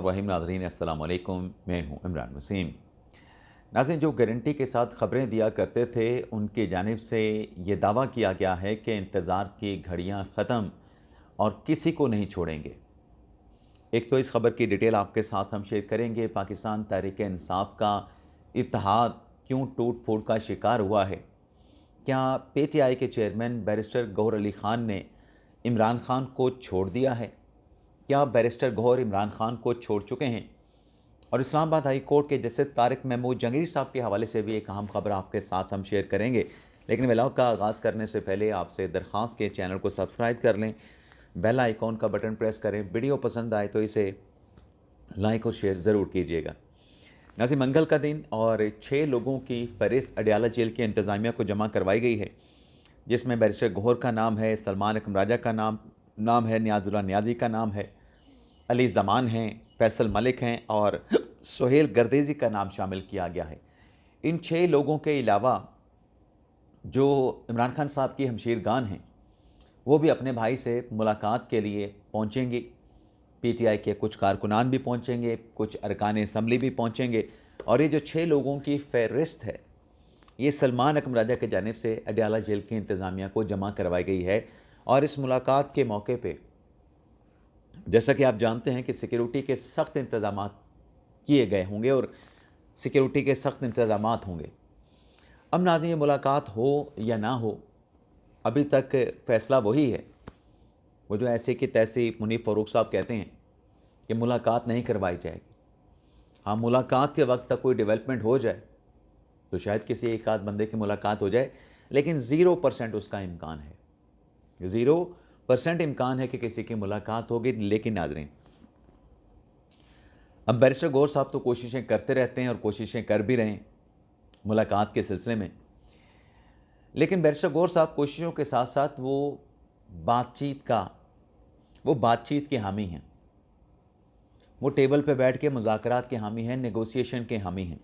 रहीम नाज़रीन अस्सलाम वालेकुम, मैं हूं इमरान वसीम। नाज़रीन, जो गारंटी के साथ ख़बरें दिया करते थे उनकी जानिब से ये दावा किया गया है कि इंतज़ार की घड़ियां ख़त्म और किसी को नहीं छोड़ेंगे। एक तो इस खबर की डिटेल आपके साथ हम शेयर करेंगे। पाकिस्तान तहरीक इंसाफ का इत्तेहाद क्यों टूट फूट का शिकार हुआ है? क्या PTI के चेयरमैन बैरिस्टर गौहर अली ख़ान ने इमरान ख़ान को छोड़ दिया है? क्या बैरिस्टर गौहर इमरान ख़ान को छोड़ चुके हैं? और इस्लामाबाद हाई कोर्ट के जस्टिस तारिक महमूद जंगीरी साहब के हवाले से भी एक अहम खबर आपके साथ हम शेयर करेंगे। लेकिन व्लॉग का आगाज़ करने से पहले आपसे दरख्वास्त के चैनल को सब्सक्राइब कर लें, बेल आइकॉन का बटन प्रेस करें। वीडियो पसंद आए तो इसे लाइक और शेयर ज़रूर कीजिएगा। नाज़रीन, मंगल का दिन और 6 लोगों की फ़हरिस्त अडयाला जेल के इंतज़ामिया को जमा करवाई गई है, जिसमें बैरिस्टर गौहर का नाम है, सलमान अकरम राजा का नाम है, नियाज़ुल्लाह नियाज़ी का नाम है, अली ज़मान हैं, फैसल मलिक हैं और सुहेल गर्देज़ी का नाम शामिल किया गया है। इन 6 लोगों के अलावा जो इमरान खान साहब की हमशीरगान हैं वो भी अपने भाई से मुलाकात के लिए पहुँचेंगी। PTI के कुछ कारकुनान भी पहुँचेंगे, कुछ अरकान असम्बली भी पहुँचेंगे। और ये जो 6 लोगों की फ़हरिस्त है ये सलमान अकरम राजा की जानिब से अडयाला जेल की इंतज़ामिया को जमा करवाई गई है। और इस मुलाकात के मौके पे जैसा कि आप जानते हैं कि सिक्योरिटी के सख्त इंतज़ामात किए गए होंगे और सिक्योरिटी के सख्त इंतज़ामात होंगे। अब नाज़रीन, ये मुलाकात हो या ना हो, अभी तक फ़ैसला वही है। वो जो ऐसे की तैसे मुनीफ़ फ़ारूक साहब कहते हैं कि मुलाकात नहीं करवाई जाएगी। हाँ, मुलाकात के वक्त तक कोई डेवलपमेंट हो जाए तो शायद किसी एक आध बंदे की मुलाकात हो जाए, लेकिन 0% उसका इम्कान है। 0% इम्कान है कि किसी की मुलाकात होगी। लेकिन नाज़रीन, अब बैरिस्टर गौहर साहब तो कोशिशें करते रहते हैं और कोशिशें कर भी रहे हैं मुलाकात के सिलसिले में। लेकिन बैरिस्टर गौहर साहब कोशिशों के साथ साथ वो बातचीत के हामी हैं। वो टेबल पे बैठ के मुज़ाकरात के हामी हैं, नेगोशिएशन के हामी हैं।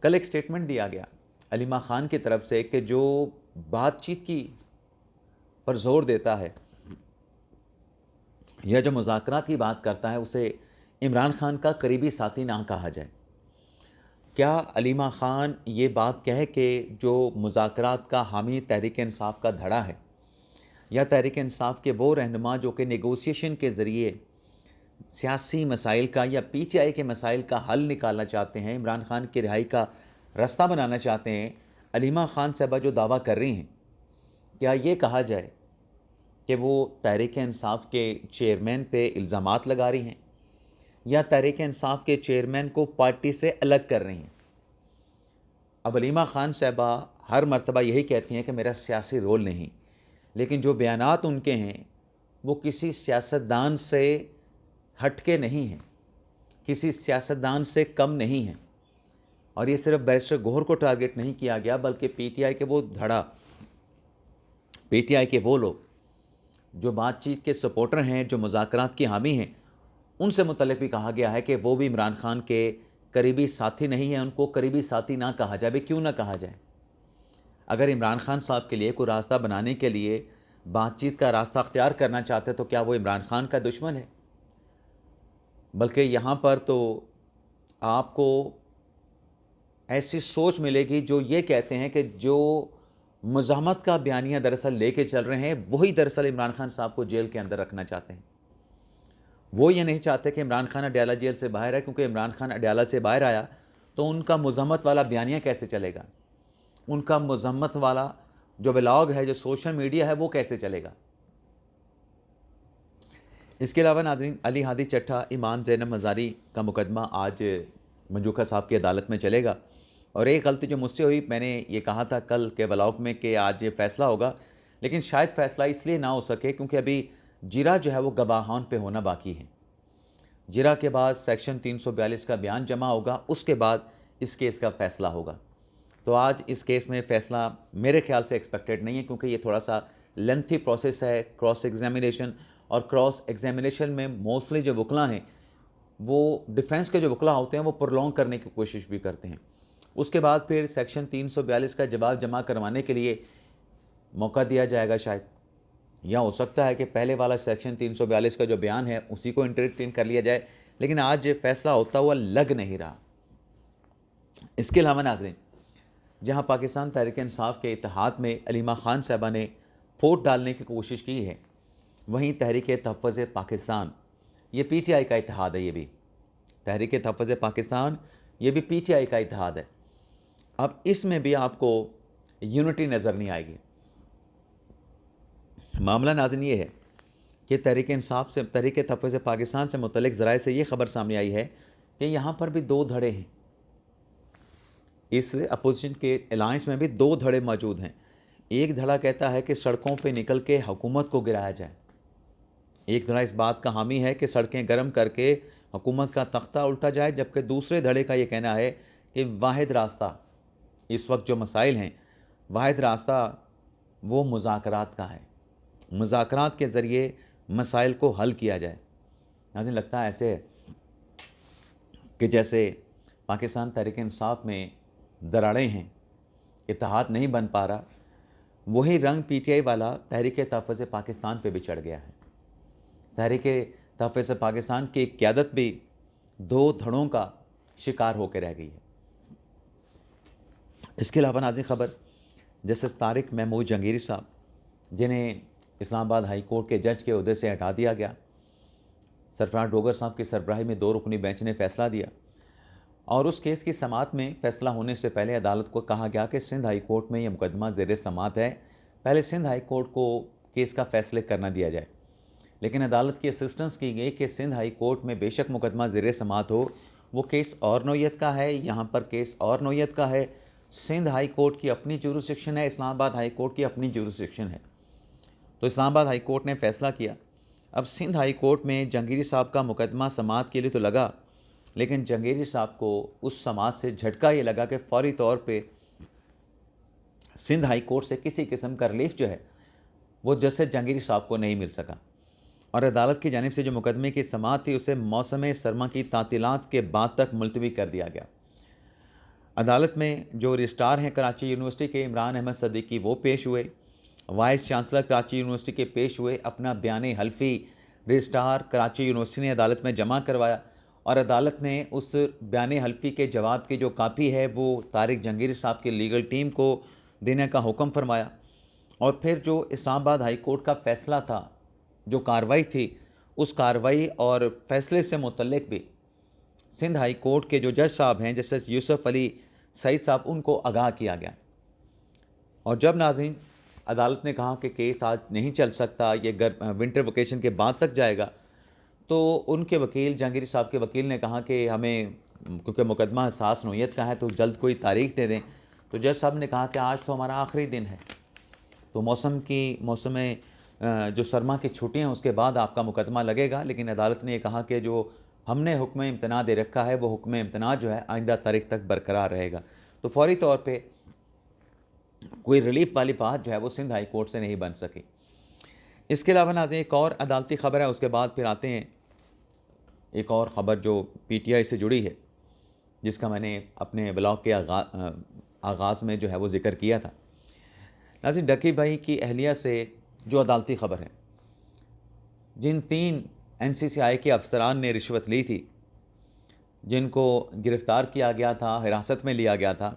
कल एक स्टेटमेंट दिया गया अलीमा ख़ान की तरफ से कि जो बातचीत की पर जोर देता है या जो मुज़ाकरात की बात करता है उसे इमरान ख़ान का करीबी साथी ना कहा जाए। क्या अलीमा ख़ान ये बात कहे कि जो मुज़ाकरात का हामी तहरीक इंसाफ का धड़ा है या तहरीक इंसाफ के वो रहनुमा जो कि नेगोशिएशन के ज़रिए सियासी मसाइल का या PTI के मसाइल का हल निकालना चाहते हैं, इमरान ख़ान की रिहाई का रास्ता बनाना चाहते हैं, अलीमा ख़ान साहबा जो दावा कर रही हैं, क्या ये कहा जाए कि वो तहरीक इंसाफ के चेयरमैन पे इल्ज़ामात लगा रही हैं या तहरीक इंसाफ के चेयरमैन को पार्टी से अलग कर रही हैं? अब अलीमा ख़ान साहबा हर मर्तबा यही कहती हैं कि मेरा सियासी रोल नहीं, लेकिन जो बयानात उनके हैं वो किसी सियासतदान से हट के नहीं हैं, किसी सियासतदान से कम नहीं हैं। और ये सिर्फ बैरिस्टर गौहर को टारगेट नहीं किया गया, बल्कि PTI के वो धड़ा, PTI के वो लोग जो बातचीत के सपोर्टर हैं, जो मुज़ाकरात की हामी हैं, उनसे मुतल्लिक़ भी कहा गया है कि वो भी इमरान ख़ान के करीबी साथी नहीं हैं, उनको करीबी साथी ना कहा जाए। भाई क्यों ना कहा जाए? अगर इमरान ख़ान साहब के लिए कोई रास्ता बनाने के लिए बातचीत का रास्ता अख्तियार करना चाहते तो क्या वो इमरान ख़ान का दुश्मन है? बल्कि यहाँ पर तो आपको ऐसी सोच मिलेगी जो ये कहते हैं कि जो मुज़ाहमत का बयानिया दरअसल लेके चल रहे हैं वही दरअसल इमरान ख़ान साहब को जेल के अंदर रखना चाहते हैं। वो ये नहीं चाहते कि इमरान ख़ान अडयाला जेल से बाहर आए, क्योंकि इमरान ख़ान अडयाला से बाहर आया तो उनका मुज़ाहमत वाला बयानिया कैसे चलेगा? उनका मुज़ाहमत वाला जो व्लॉग है, जो सोशल मीडिया है, वो कैसे चलेगा? इसके अलावा नाज़रीन, अली हादी चट्टा, ईमान ज़ैनब मज़ारी का मुकदमा आज मंजूखा साहब की अदालत में चलेगा। और एक गलती जो मुझसे हुई, मैंने ये कहा था कल के व्लॉग में कि आज ये फ़ैसला होगा, लेकिन शायद फ़ैसला इसलिए ना हो सके क्योंकि अभी जिरा जो है वो गवाहान पे होना बाकी है। जिरा के बाद सेक्शन 342 का बयान जमा होगा, उसके बाद इस केस का फ़ैसला होगा। तो आज इस केस में फ़ैसला मेरे ख्याल से एक्सपेक्टेड नहीं है, क्योंकि ये थोड़ा सा लेंथी प्रोसेस है, क्रॉस एग्जामिनेशन। और क्रॉस एग्जामिनेशन में मोस्टली जो वकला हैं वो डिफेंस के जो वकला होते हैं वो प्रोलॉन्ग करने की कोशिश भी करते हैं। उसके बाद फिर सेक्शन 342 का जवाब जमा करवाने के लिए मौका दिया जाएगा शायद, या हो सकता है कि पहले वाला सेक्शन 342 का जो बयान है उसी को एंटरटेन कर लिया जाए। लेकिन आज फैसला होता हुआ लग नहीं रहा। इसके अलावा नाज़रीन, जहां पाकिस्तान तहरीक इंसाफ के इत्तेहाद में अलीमा खान साहबा ने फूट डालने की कोशिश की है, वहीं तहरीक तहफ़्फ़ुज़ पाकिस्तान, ये पीटीआई का इत्तेहाद है। ये भी तहरीक तहफ़्फ़ुज़ पाकिस्तान, ये भी पीटीआई का इत्तेहाद है। अब इसमें भी आपको यूनिटी नज़र नहीं आएगी। मामला नाज़रीन ये है कि तहरीक इंसाफ से, तहरीक तहफ़्फ़ुज़ पाकिस्तान से मुतल्लिक़ ज़राए से ये ख़बर सामने आई है कि यहाँ पर भी दो धड़े हैं। इस अपोजिशन के अलायंस में भी दो धड़े मौजूद हैं। एक धड़ा कहता है कि सड़कों पे निकल के हुकूमत को गिराया जाए। एक धड़ा इस बात का हामी है कि सड़कें गर्म करके हुकूमत का तख्ता उल्टा जाए, जबकि दूसरे धड़े का ये कहना है कि वाहिद रास्ता, इस वक्त जो मसाइल हैं, वाहिद रास्ता वो मुज़ाकरात का है। मुज़ाकरात के ज़रिए मसाइल को हल किया जाए। नाज़रीन, लगता है ऐसे है कि जैसे पाकिस्तान तहरीक इंसाफ में दरारें हैं, इत्तेहाद नहीं बन पा रहा, वही रंग पीटीआई वाला तहरीक तहफ़्फ़ुज़ पाकिस्तान पे भी चढ़ गया है। तहरीक तहफ़्फ़ुज़ पाकिस्तान की क़यादत भी दो धड़ों का शिकार होकर रह गई है। इसके अलावा नाज़रीन, ख़बर जस्टिस तारिक महमूद जहांगीरी साहब, जिन्हें इस्लामाबाद हाई कोर्ट के जज के ओहदे से हटा दिया गया, सरफराज डोगर साहब की सरबराही में 2 रुकनी बेंच ने फ़ैसला दिया और उस केस की समाअत में फ़ैसला होने से पहले अदालत को कहा गया कि सिंध हाई कोर्ट में यह मुकदमा ज़ेर समाअत है, पहले सिंध हाई कोर्ट को केस का फ़ैसले करना दिया जाए। लेकिन अदालत की असिस्टेंस की गई कि सिंध हाई कोर्ट में बेशक मुकदमा ज़ेर समाअत हो, वो केस और नौइयत का है, यहाँ पर केस और नौइयत का है। सिंध हाई कोर्ट की अपनी जुरिसडिक्शन है, इस्लामाबाद हाई कोर्ट की अपनी जुरिसडिक्शन है। तो इस्लामाबाद हाई कोर्ट ने फ़ैसला किया। अब सिंध हाई कोर्ट में जहांगीरी साहब का मुकदमा समाअत के लिए तो लगा, लेकिन जहांगीरी साहब को उस समाअत से झटका ये लगा कि फ़ौरी तौर पे सिंध हाई कोर्ट से किसी किस्म का रिलीफ जो है वो जस्टिस जहांगीरी साहब को नहीं मिल सका और अदालत की जानिब से जो मुकदमे की समाअत थी उसे मौसम सरमा की तातीलात के बाद तक मुलतवी कर दिया गया। अदालत में जो रजिस्ट्रार हैं कराची यूनिवर्सिटी के इमरान अहमद सदीकी, वो पेश हुए। वाइस चांसलर कराची यूनिवर्सिटी के पेश हुए। अपना बयान हल्फी रजिस्ट्रार कराची यूनिवर्सिटी ने अदालत में जमा करवाया और अदालत ने उस बयान हल्फी के जवाब की जो कापी है वो तारिक जहांगीरी साहब की लीगल टीम को देने का हुक्म फरमाया। और फिर जो इस्लामाबाद हाई कोर्ट का फ़ैसला था, जो कार्रवाई थी, उस कार्रवाई और फ़ैसले से मुतल्लिक भी सिंध हाई कोर्ट के जो जज साहब हैं, जस्टिस यूसुफ अली सईद साहब, उनको आगाह किया गया। और जब नाज़रीन अदालत ने कहा कि केस आज नहीं चल सकता, ये विंटर वेकेशन के बाद तक जाएगा, तो उनके वकील, जहांगीरी साहब के वकील ने कहा कि हमें, क्योंकि मुकदमा हसास नौइयत का है, तो जल्द कोई तारीख़ दे दें। तो जज साहब ने कहा कि आज तो हमारा आखिरी दिन है, तो मौसम जो सरमा की छुट्टियाँ हैं उसके बाद आपका मुकदमा लगेगा। लेकिन अदालत ने यह कहा कि जो हमने हुक्म इम्तना दे रखा है वो हुक्म इम्तना जो है आइंदा तारीख तक बरकरार रहेगा। तो फौरी तौर पे कोई रिलीफ वाली बात जो है वो सिंध हाई कोर्ट से नहीं बन सकी। इसके अलावा नाज़रीन, एक और अदालती ख़बर है, उसके बाद फिर आते हैं एक और ख़बर जो पीटीआई से जुड़ी है, जिसका मैंने अपने ब्लॉग के आगाज़ में जो है वो ज़िक्र किया था। नाज़रीन, डकी भाई की अहलिया से जो अदालती ख़बर है, जिन 3 एनसीसीआई के अफसरान ने रिश्वत ली थी, जिनको गिरफ़्तार किया गया था, हिरासत में लिया गया था,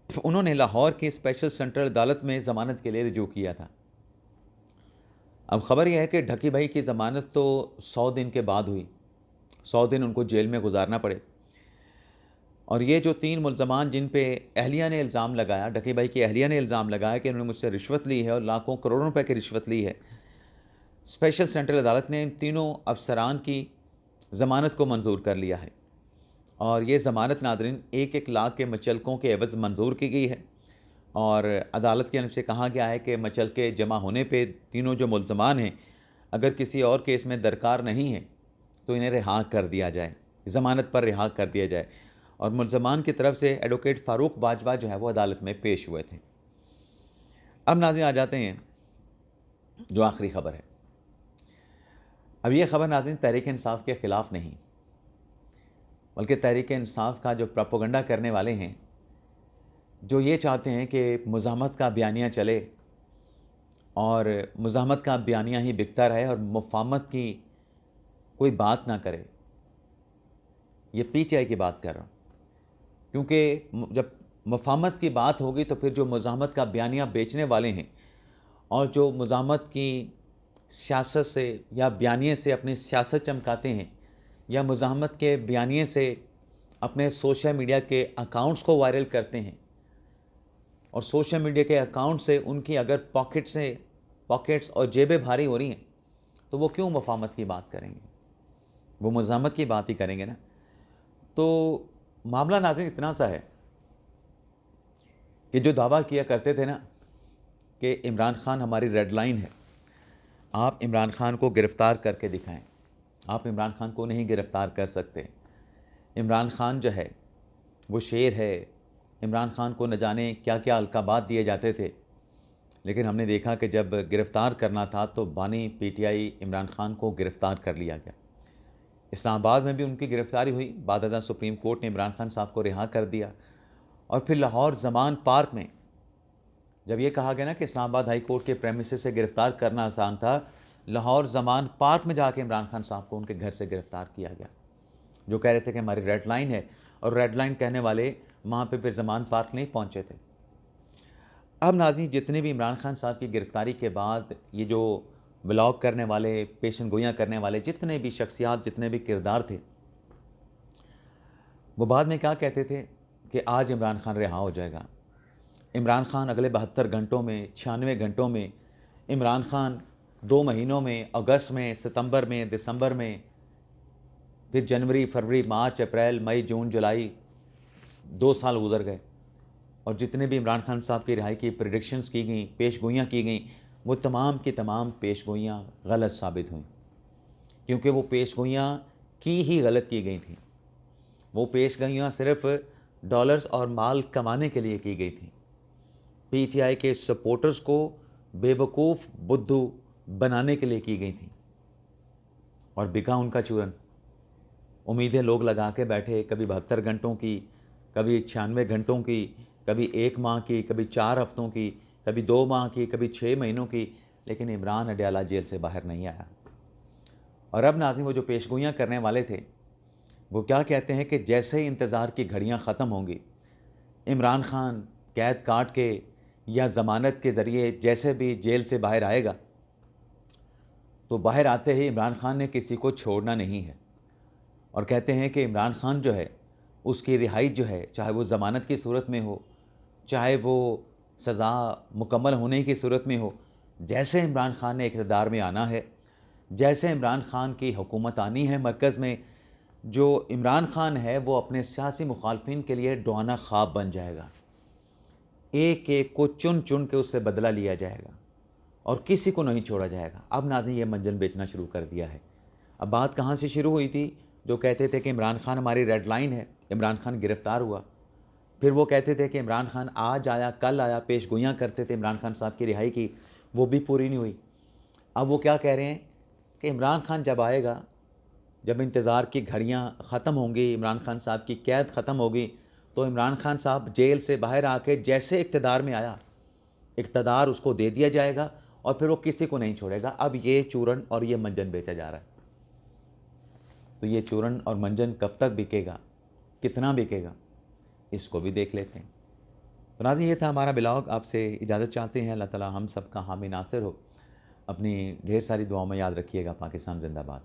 उन्होंने लाहौर की स्पेशल सेंट्रल अदालत में ज़मानत के लिए रुजू किया था। अब ख़बर यह है कि ढकी भाई की ज़मानत तो 100 दिन के बाद हुई, 100 दिन उनको जेल में गुजारना पड़े। और ये जो 3 मुल्ज़मान जिन पे अहलिया ने इल्ज़ाम लगाया, ढकी भाई की अहलिया ने इल्ज़ाम लगाया कि उन्होंने मुझसे रिश्वत ली है और लाखों करोड़ों रुपए की रिश्वत ली है, स्पेशल सेंट्रल अदालत ने इन तीनों अफसरान की ज़मानत को मंजूर कर लिया है। और ये ज़मानत नाज़रीन 1-1 लाख के मचलकों के एवज़ मंजूर की गई है। और अदालत की जानब से कहा गया है कि मचलके जमा होने पे तीनों जो मुल्ज़मान हैं, अगर किसी और केस में दरकार नहीं है तो इन्हें रिहा कर दिया जाए, ज़मानत पर रिहा कर दिया जाए। और मुल्ज़मान की तरफ से एडवोकेट फ़ारूक बाजवा जो है वो अदालत में पेश हुए थे। अब नाज़रीन आ जाते हैं जो आखिरी ख़बर है। अब ये ख़बर नाज़रीन तहरीक इंसाफ के ख़िलाफ़ नहीं, बल्कि तहरीक इंसाफ का जो प्रोपेगेंडा करने वाले हैं, जो ये चाहते हैं कि मुज़ाहमत का बयानिया चले और मुज़ाहमत का बयानिया ही बिकता रहे और मुफ़ाहमत की कोई बात ना करे, ये पीटीआई की बात कर रहा हूँ, क्योंकि जब मफाहमत की बात होगी तो फिर जो मुज़ाहमत का बयानिया बेचने वाले हैं और जो मुज़ाहमत की सियासत से या बयानिए से अपनी सियासत चमकाते हैं या मुज़ाहमत के बयानिए से अपने सोशल मीडिया के अकाउंट्स को वायरल करते हैं और सोशल मीडिया के अकाउंट से उनकी अगर पॉकेट्स और जेबें भारी हो रही हैं तो वो क्यों मफाहमत की बात करेंगे, वो मुज़ाहमत की बात ही करेंगे ना। तो मामला नाज़रीन इतना सा है कि जो दावा किया करते थे ना कि इमरान खान हमारी रेड लाइन है, आप इमरान खान को गिरफ़्तार करके दिखाएं, आप इमरान खान को नहीं गिरफ़्तार कर सकते। इमरान खान जो है वो शेर है, इमरान खान को न जाने क्या क्या अलक़ाबात दिए जाते थे, लेकिन हमने देखा कि जब गिरफ़्तार करना था तो बानी पीटीआई इमरान खान को गिरफ़्तार कर लिया गया। इस्लामाबाद में भी उनकी गिरफ़्तारी हुई, बादशाह सुप्रीम कोर्ट ने इमरान खान साहब को रिहा कर दिया। और फिर लाहौर ज़मान पार्क में जब ये कहा गया ना कि इस्लामाबाद हाई कोर्ट के प्रेमिसेस से गिरफ़्तार करना आसान था, लाहौर ज़मान पार्क में जाके इमरान खान साहब को उनके घर से गिरफ़्तार किया गया, जो कह रहे थे कि हमारी रेड लाइन है, और रेड लाइन कहने वाले वहाँ पे फिर ज़मान पार्क नहीं पहुँचे थे। अब नाज़रीन, जितने भी इमरान खान साहब की गिरफ़्तारी के बाद ये जो व्लॉग करने वाले, पेशन गोइयाँ करने वाले जितने भी शख्सियात, जितने भी किरदार थे, वो बाद में क्या कहते थे कि आज इमरान खान रिहा हो जाएगा। इमरान खान अगले 72 घंटों में, 96 घंटों में, इमरान खान 2 महीनों में, अगस्त में, सितंबर में, दिसंबर में, फिर जनवरी, फरवरी, मार्च, अप्रैल, मई, जून, जुलाई, 2 साल गुजर गए और जितने भी इमरान खान साहब की रिहाई की प्रेडिक्शंस की गई, पेशगोइयाँ की गई, वो तमाम की तमाम पेशगोइयाँ गलत साबित हुई, क्योंकि वो पेशगोइयाँ की ही गलत की गई थी। वो पेशगोइयाँ सिर्फ डॉलर्स और माल कमाने के लिए की गई थी, पीटीआई के सपोर्टर्स को बेवकूफ़ बुद्धू बनाने के लिए की गई थी, और बिका उनका चूरन। उम्मीदें लोग लगा के बैठे, कभी 72 घंटों की, कभी 96 घंटों की, कभी 1 माह की, कभी 4 हफ्तों की, कभी 2 माह की, कभी 6 महीनों की, लेकिन इमरान अडयाला जेल से बाहर नहीं आया। और अब नाज़रीन, वो जो पेशगोइयाँ करने वाले थे वो क्या कहते हैं कि जैसे ही इंतज़ार की घड़ियाँ ख़त्म होंगी, इमरान खान कैद काट के या ज़मानत के ज़रिए जैसे भी जेल से बाहर आएगा, तो बाहर आते ही इमरान खान ने किसी को छोड़ना नहीं है। और कहते हैं कि इमरान खान जो है उसकी रिहाई जो है, चाहे वो ज़मानत की सूरत में हो, चाहे वो सज़ा मुकम्मल होने की सूरत में हो, जैसे इमरान खान ने इक़्तिदार में आना है, जैसे इमरान खान की हुकूमत आनी है मरकज़ में, जो इमरान खान है वो अपने सियासी मुखालफिन के लिए डुआना ख्वाब बन जाएगा। एक एक को चुन चुन के उससे बदला लिया जाएगा और किसी को नहीं छोड़ा जाएगा। अब नाज़रीन, ये मंजन बेचना शुरू कर दिया है। अब बात कहाँ से शुरू हुई थी? जो कहते थे कि इमरान खान हमारी रेड लाइन है, इमरान खान गिरफ़्तार हुआ, फिर वो कहते थे कि इमरान खान आज आया, कल आया, पेशगोइयाँ करते थे इमरान खान साहब की रिहाई की, वो भी पूरी नहीं हुई। अब वो क्या कह रहे हैं कि इमरान खान जब आएगा, जब इंतज़ार की घड़ियाँ ख़त्म होंगी, इमरान खान साहब की कैद ख़त्म होगी, तो इमरान खान साहब जेल से बाहर आके जैसे इक़्तिदार में आया, इक़्तिदार उसको दे दिया जाएगा और फिर वो किसी को नहीं छोड़ेगा। अब ये चूरन और ये मंजन बेचा जा रहा है, तो ये चूरन और मंजन कब तक बिकेगा, कितना बिकेगा, इसको भी देख लेते हैं। तो नाज़रीन, ये था हमारा ब्लॉग। आपसे इजाज़त चाहते हैं। अल्लाह ताला हम सब का हामी नासिर हो। अपनी ढेर सारी दुआओं में याद रखिएगा। पाकिस्तान ज़िंदाबाद।